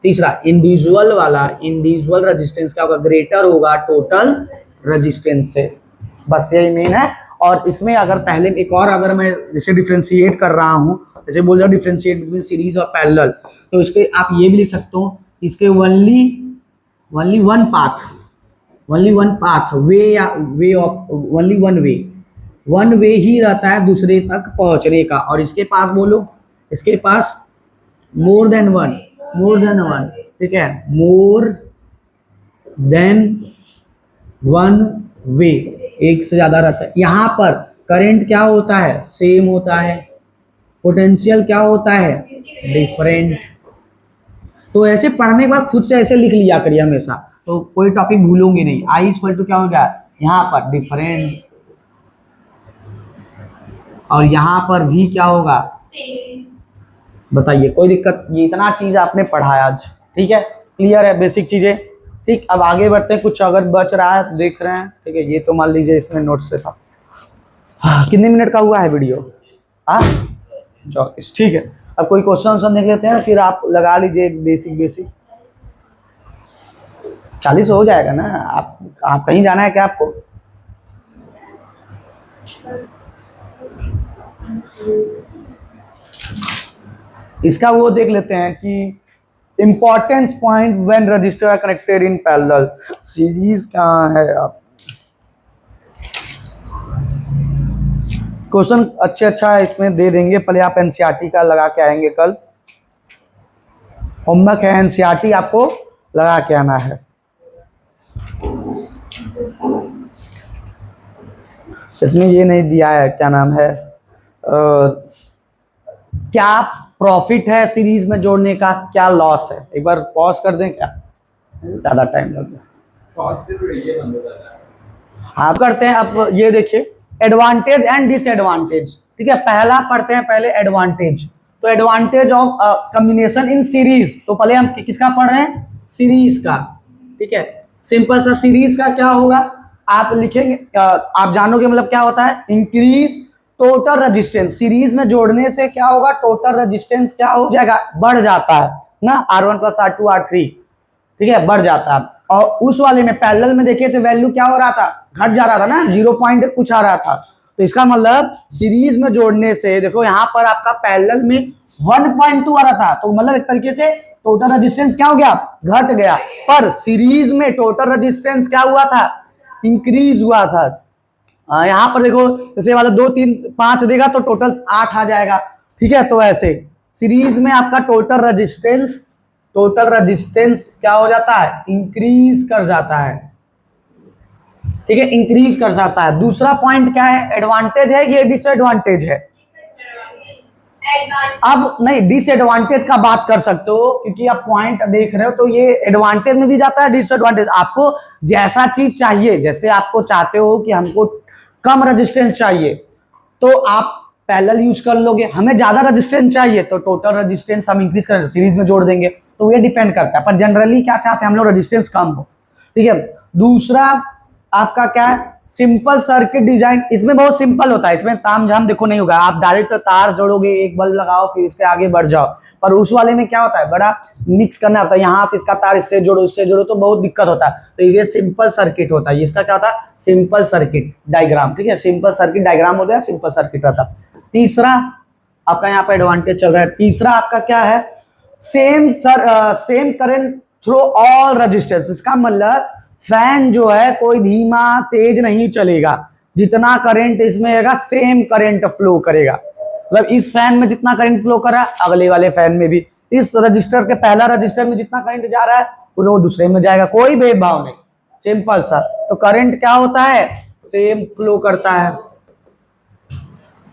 तीसरा इंडिविजुअल रेजिस्टेंस क्या होगा, ग्रेटर होगा टोटल रेजिस्टेंस से। बस यही मेन है। और इसमें अगर पहले एक और, अगर मैं जैसे डिफ्रेंशिएट कर रहा हूँ, जैसे बोल रहा हूँ डिफ्रेंशिएट बिटवीन सीरीज और पैरेलल, तो इसके आप ये भी लिख सकते हो, इसके ओनली वन पाथ वे, या way of only one way ही रहता है दूसरे तक पहुंचने का। और इसके पास बोलो, इसके पास मोर देन वन, ठीक है, मोर देन वन वे, एक से ज्यादा रहता है। यहां पर करंट क्या होता है, सेम होता है, पोटेंशियल क्या होता है, डिफरेंट। तो ऐसे पढ़ने के बाद खुद से ऐसे लिख लिया करिए हमेशा, तो कोई टॉपिक भूलोगे नहीं। आई इक्वल टू क्या हो गया, यहाँ पर डिफरेंट, और यहाँ पर भी क्या होगा, बताइए कोई दिक्कत, ये इतना चीज आपने पढ़ा आज, ठीक है, क्लियर है बेसिक चीजें, ठीक। अब आगे बढ़ते हैं, कुछ अगर बच रहा है तो देख रहे हैं, ठीक है। ये तो मान लीजिए इसमें नोट्स से था। कितने मिनट का हुआ है वीडियो, 34, ठीक है। अब कोई क्वेश्चन देख लेते हैं, फिर आप लगा लीजिए बेसिक 40 हो जाएगा ना। आप कहीं जाना है क्या आपको, इसका वो देख लेते हैं कि importance point when resistor are connected in parallel. Series कहाँ है आप, क्वेश्चन अच्छा है इसमें दे देंगे, पहले आप एनसीईआरटी का लगा के आएंगे, कल होमवर्क है एनसीईआरटी आपको लगा के आना है। इसमें ये नहीं दिया है, क्या नाम है, क्या प्रॉफिट है सीरीज में जोड़ने का, क्या लॉस है। एक बार पॉज कर दें, क्या ज्यादा टाइम लग गया, हाँ करते हैं। अब ये देखिए एडवांटेज एंड डिसएडवांटेज, ठीक है। पहला पढ़ते हैं पहले एडवांटेज। तो advantage of combination in series, तो पहले हम किसका पढ़ रहे हैं, सीरीज का, ठीक है। सिंपल सा सीरीज का क्या होगा, आप लिखेंगे, आप जानोगे मतलब क्या होता है, इंक्रीज टोटल रेजिस्टेंस, सीरीज में जोड़ने से क्या होगा, टोटल रेजिस्टेंस क्या हो जाएगा, बढ़ जाता है ना, R1 + R2 R3, ठीक है, बढ़ जाता है। और उस वाले में पैरेलल में देखिए तो वैल्यू क्या हो रहा था, घट जा रहा था ना, 0 पॉइंट कुछ आ रहा था। तो इसका मतलब सीरीज में जोड़ने से देखो यहाँ पर आपका पैरेलल में 1.2 आ रहा था, तो मतलब एक तरीके से टोटल रेजिस्टेंस क्या हो गया, घट गया। पर सीरीज में टोटल रेजिस्टेंस क्या हुआ था, इंक्रीज हुआ था। यहाँ पर देखो जैसे वाला 2 3 5 देगा तो टोटल 8 आ जाएगा, ठीक है। तो ऐसे सीरीज में आपका टोटल रेजिस्टेंस क्या हो जाता है, इंक्रीज कर जाता है, ठीक है, इंक्रीज कर जाता है। दूसरा पॉइंट क्या है, एडवांटेज है ये डिसएडवांटेज है, अब नहीं डिसएडवांटेज का बात कर सकते हो क्योंकि आप पॉइंट देख रहे हो, तो ये एडवांटेज में भी जाता है, डिसएडवांटेज। आपको जैसा चीज चाहिए, जैसे आपको चाहते हो कि हमको कम रेजिस्टेंस चाहिए तो आप पैरेलल यूज कर लोगे, हमें ज्यादा रेजिस्टेंस चाहिए तो टोटल रेजिस्टेंस हम इंक्रीज कर सीरीज में जोड़ देंगे, तो ये डिपेंड करता है। पर जनरली क्या चाहते हैं हम लोग, रेजिस्टेंस कम हो, ठीक है। दूसरा आपका क्या है, सिंपल सर्किट डिजाइन, इसमें बहुत सिंपल होता है, इसमें तामझाम देखो नहीं होगा, आप डायरेक्ट तार जोड़ोगे, एक बल्ब लगाओ फिर इसके आगे बढ़ जाओ। पर उस वाले में क्या होता है, बड़ा मिक्स करना होता है, यहाँ से इसका तार इससे जोड़ो इससे जोड़ो, तो बहुत दिक्कत होता है। तो ये सिंपल सर्किट होता है, इसका क्या होता है, सिंपल सर्किट डायग्राम, ठीक है, सिंपल सर्किट डायग्राम हो गया, सिंपल सर्किट रहता है। तीसरा आपका यहाँ पे एडवांटेज चल रहा है, तीसरा आपका क्या है, same current through all resistance. इसका मतलब फैन जो है कोई धीमा तेज नहीं चलेगा, जितना करंट इसमें रहेगा सेम करंट फ्लो करेगा, मतलब इस फैन में जितना करंट फ्लो कर रहा है अगले वाले फैन में भी, इस रजिस्टर के पहला रजिस्टर में जितना करंट जा रहा है वो दूसरे में जाएगा, कोई भेदभाव नहीं, सिंपल सा। तो करंट क्या होता है, सेम फ्लो करता है।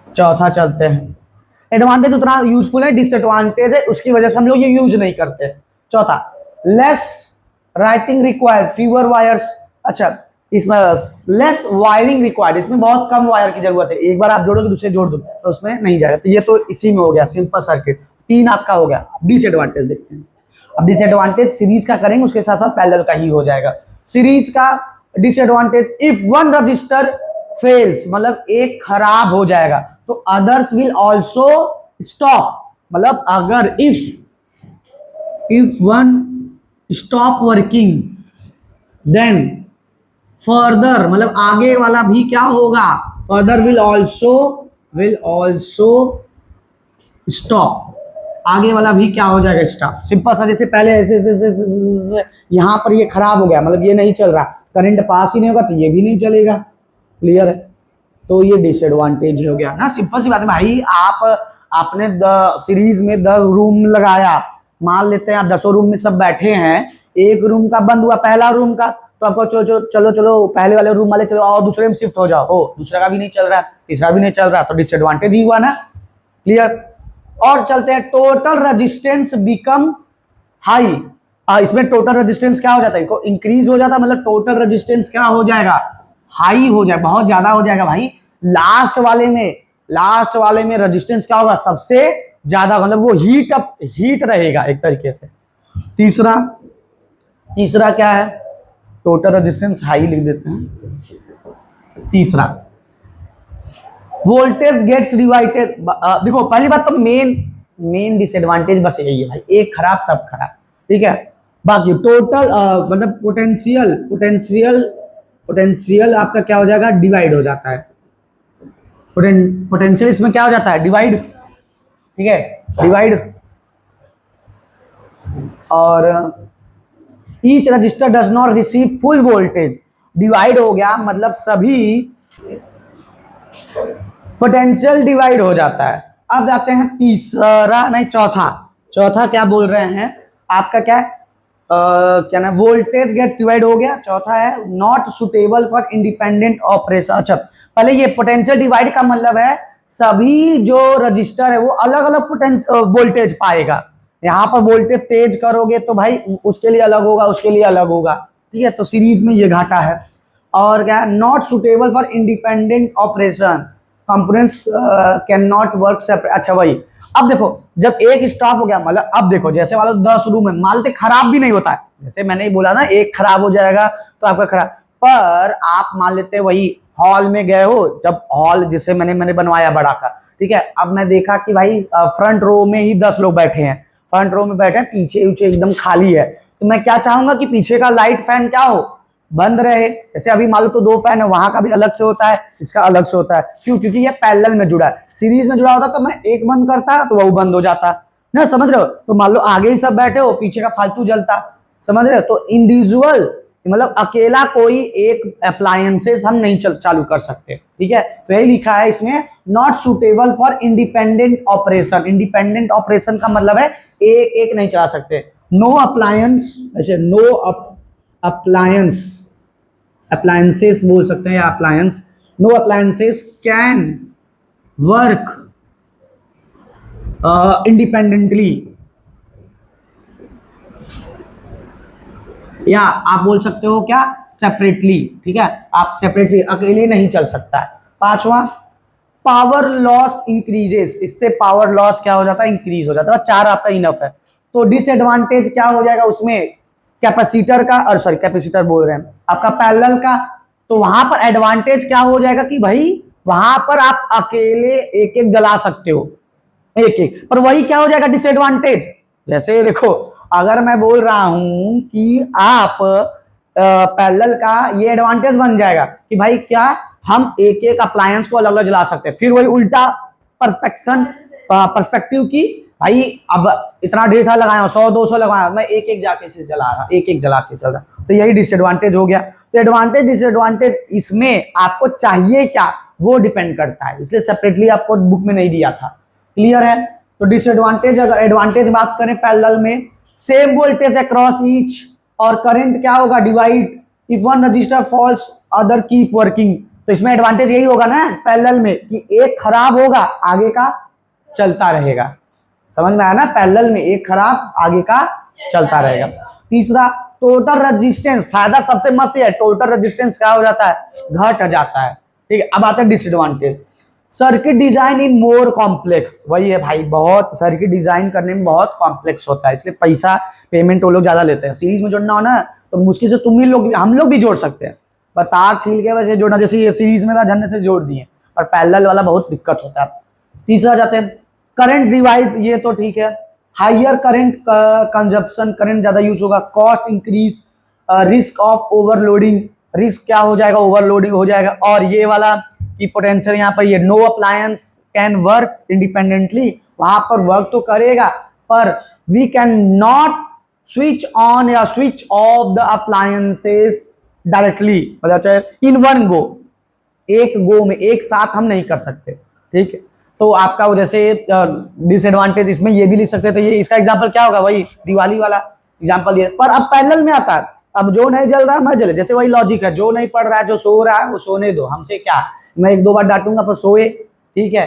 चौथा चलते हैं, एडवांटेज उतना यूजफुल है, डिसएडवांटेज है उसकी वजह से हम लोग ये यूज नहीं करते। चौथा, less writing required, fever wires, अच्छा इसमें लेस वायरिंग रिक्वायर्ड, इसमें बहुत कम वायर की जरूरत है, एक बार आप जोड़ोगे दूसरे जोड़ दो तो उसमें नहीं जाएगा। तो ये तो इसी में हो गया सिंपल सर्किट, 3 आपका हो गया। डिसएडवांटेज देखते हैं, अब डिसएडवांटेज सीरीज का करेंगे, उसके साथ साथ पैरेलल का ही हो जाएगा। सीरीज का disadvantage, if one register fails, मतलब एक खराब हो जाएगा तो अदर्स विल ऑल्सो स्टॉप, मतलब अगर if one stop working then further, मतलब आगे वाला भी क्या होगा, फर्दर विल ऑल्सो स्टॉप, आगे वाला भी क्या हो जाएगा, स्टॉप। सिंपल सा, जैसे पहले ऐसे यहां पर ये खराब हो गया, मतलब ये नहीं चल रहा, करंट पास ही नहीं होगा तो ये भी नहीं चलेगा, क्लियर है। तो ये डिसएडवांटेज हो गया ना, सिंपल सी बात है भाई। आपने सीरीज में 10 रूम लगाया, मान लेते हैं आप 10 रूम में सब बैठे हैं, एक रूम का बंद हुआ, पहला रूम का, तो आपको चलो पहले वाले रूम वाले चलो और दूसरे में शिफ्ट हो जाओ, हो दूसरा का भी नहीं चल रहा, तीसरा भी नहीं चल रहा, तो डिसएडवांटेज ही हुआ ना, क्लियर। और चलते हैं, टोटल रेजिस्टेंस बिकम हाई, इसमें टोटल रेजिस्टेंस क्या हो जाता है, इंक्रीज हो जाता है, मतलब टोटल रेजिस्टेंस क्या हो जाएगा, हाई हो जाएगा, बहुत ज्यादा हो जाएगा भाई। लास्ट वाले में रेजिस्टेंस क्या होगा, सबसे ज्यादा, मतलब वो हीट रहेगा एक तरीके से। तीसरा क्या है, टोटल रेजिस्टेंस हाई लिख देते हैं। तीसरा, वोल्टेज गेट्स डिवाइडेड, देखो पहली बात तो मेन डिसएडवांटेज बस यही है भाई, एक खराब सब खराब, ठीक है। बाकी टोटल मतलब पोटेंशियल आपका क्या हो जाएगा, डिवाइड हो जाता है, पोटेंशियल इसमें क्या हो जाता है, डिवाइड, ठीक है, डिवाइड। और each resistor does not receive full voltage, divide हो गया मतलब सभी पोटेंशियल डिवाइड हो जाता है। अब जाते हैं तीसरा, नहीं चौथा क्या बोल रहे हैं आपका, क्या है क्या ना, वोल्टेज गेट डिवाइड हो गया। चौथा है not suitable for independent operation. अच्छा पहले ये पोटेंशियल डिवाइड का मतलब है सभी जो रजिस्टर है वो अलग अलग वोल्टेज पाएगा। यहाँ पर वोल्टेज तेज करोगे तो भाई उसके लिए अलग होगा, उसके लिए अलग होगा, ठीक है। तो सीरीज में ये घाटा है। और क्या, not suitable for independent operation, components can not work separate. अच्छा वही, अब देखो जब एक स्टॉप हो गया, मतलब अब देखो जैसे मान लो 10 रूम है, मालते खराब भी नहीं होता है, जैसे मैंने ही बोला ना एक खराब हो जाएगा तो आपका खराब, पर आप मान लेते वही हॉल में गए हो, जब हॉल जिसे मैंने बनवाया बड़ा का, ठीक है, अब मैं देखा कि भाई फ्रंट रो में ही 10 लोग बैठे हैं, फ्रंट रो में बैठे हैं, पीछे ऊंचे एकदम खाली है, तो मैं क्या चाहूंगा कि पीछे का लाइट फैन क्या हो, बंद रहे। जैसे अभी मान लो तो 2 फैन है, वहां का भी अलग से होता है, इसका अलग से होता है, क्यों, क्योंकि ये पैरेलल में जुड़ा है, सीरीज में जुड़ा होता तो मैं एक बंद करता तो वो बंद हो जाता ना, समझ रहे हो, तो मान लो आगे ही सब बैठे हो, पीछे का फालतू जलता, समझ रहे हो, तो इंडिविजुअल मतलब अकेला कोई एक अप्लायंसेस हम नहीं चालू कर सकते, ठीक है, तो यही लिखा है इसमें, not suitable for independent operation, independent operation का मतलब है एक एक नहीं चला सकते, नो अप्लायंस, ऐसे नो अप्लायंस, अप्लायंसेस बोल सकते हैं या appliance, no appliances can work independently, या आप बोल सकते हो क्या, सेपरेटली, ठीक है, आप सेपरेटली अकेले नहीं चल सकता है। पांचवा, पावर लॉस इंक्रीजेस, इससे पावर लॉस क्या हो जाता है, इंक्रीज हो जाता है, 4 आपका इनफ है। तो डिसएडवांटेज क्या हो जाएगा उसमें, कैपेसिटर का, और सॉरी कैपेसिटर बोल रहे हैं आपका पैरेलल का, तो वहां पर एडवांटेज क्या हो जाएगा कि भाई वहां पर आप अकेले एक एक जला सकते हो, एक एक, पर वही क्या हो जाएगा डिसएडवांटेज, जैसे देखो अगर मैं बोल रहा हूं कि आप पैरेलल का, ये एडवांटेज बन जाएगा कि भाई क्या हम एक एक अप्लायंस को अलग अलग जला सकते हैं, फिर वही उल्टा पर्सपेक्टिव की भाई अब इतना ढेर सारा लगाया 100-200 लगाया, मैं एक एक जाके से जला रहा, एक एक जला के चल रहा, तो यही डिसएडवांटेज हो गया। तो एडवांटेज डिसएडवांटेज इसमें आपको चाहिए क्या वो डिपेंड करता है, इसलिए सेपरेटली आपको बुक में नहीं दिया था, क्लियर है। तो डिसएडवांटेज, अगर एडवांटेज बात करें पैरेलल में, सेम वोल्टेज अक्रॉस ईच, और करंट क्या होगा, divide, if one resistor falls other keep working, तो इसमें एडवांटेज यही होगा ना पैरेलल में कि एक खराब होगा आगे का चलता रहेगा, समझ में आया ना, पैरेलल में एक खराब आगे का चलता रहेगा। तीसरा, टोटल रेजिस्टेंस, फायदा सबसे मस्त है, टोटल रेजिस्टेंस क्या हो जाता है, घट जाता है, ठीक है। अब आता है डिसएडवांटेज, सर्किट डिजाइन इन मोर कॉम्प्लेक्स, वही है भाई, बहुत सर्किट डिजाइन करने में बहुत कॉम्प्लेक्स होता है, इसलिए पैसा पेमेंट वो लोग ज्यादा लेते हैं। सीरीज में जोड़ना हो ना तो मुश्किल से तुम ही लोग, हम लोग भी जोड़ सकते हैं, पर तार छील के वजह जोड़ना, जैसे ये सीरीज में था झन्ने से जोड़ दिए, पर पैरेलल वाला बहुत दिक्कत होता है। तीसरा जाते हैं करंट डिवाइड, ये तो ठीक है, हाइयर करंट कंजप्शन, करंट ज्यादा यूज होगा, cost increase, risk of overloading, risk क्या हो जाएगा, ओवरलोडिंग हो जाएगा, और ये वाला की पोटेंशियल यहाँ पर, ये no appliance can work independently, वहां पर वर्क तो करेगा पर we can not switch on या switch off the appliances directly, मतलब चाहे इन वन गो, एक गो में एक साथ हम नहीं कर सकते, ठीक है। तो आपका वो जैसे डिसएडवांटेज इसमें ये भी लिख सकते थे, ये इसका एग्जांपल क्या होगा, वही दिवाली वाला एग्जांपल दिया, पर अब पैरेलल में आता है, अब जो नहीं जल रहा है मत जले, जैसे वही लॉजिक है, जो नहीं पढ़ रहा है, जो सो रहा है वो सोने दो, हमसे क्या, मैं 1-2 बार डांटूंगा पर सोए, ठीक है,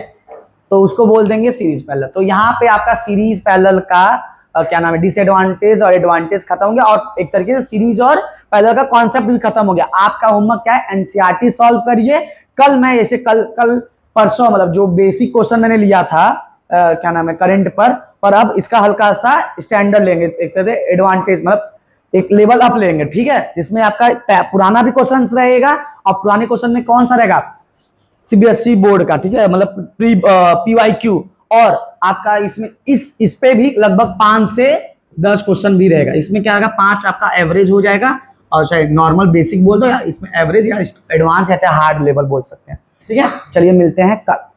तो उसको बोल देंगे सीरीज पैरेलल। तो यहाँ पे आपका सीरीज पैरेलल का क्या नाम है, डिसएडवांटेज और एडवांटेज खत्म हो गया, और एक तरीके से सीरीज और पैरेलल का कॉन्सेप्ट भी खत्म हो गया। आपका होमवर्क क्या है, एनसीईआरटी सॉल्व करिए, कल मैं ऐसे कल परसों मतलब जो बेसिक क्वेश्चन मैंने लिया था क्या नाम है करंट पर अब इसका हल्का सा स्टैंडर्ड लेंगे, एक तरह से एडवांटेज मतलब एक लेवल अप लेंगे, ठीक है, जिसमें आपका पुराना भी क्वेश्चन रहेगा, और पुराने क्वेश्चन में कौन सा रहेगा, सीबीएसई बोर्ड का, ठीक है, मतलब पीवाईक्यू, और आपका इसमें इस पे भी लगभग 5 से 10 क्वेश्चन भी रहेगा, इसमें क्या रहेगा 5 आपका एवरेज हो जाएगा, और चाहे नॉर्मल बेसिक बोल दो या इसमें एवरेज या एडवांस या चाहे हार्ड लेवल बोल सकते हैं, ठीक है। चलिए मिलते हैं कल।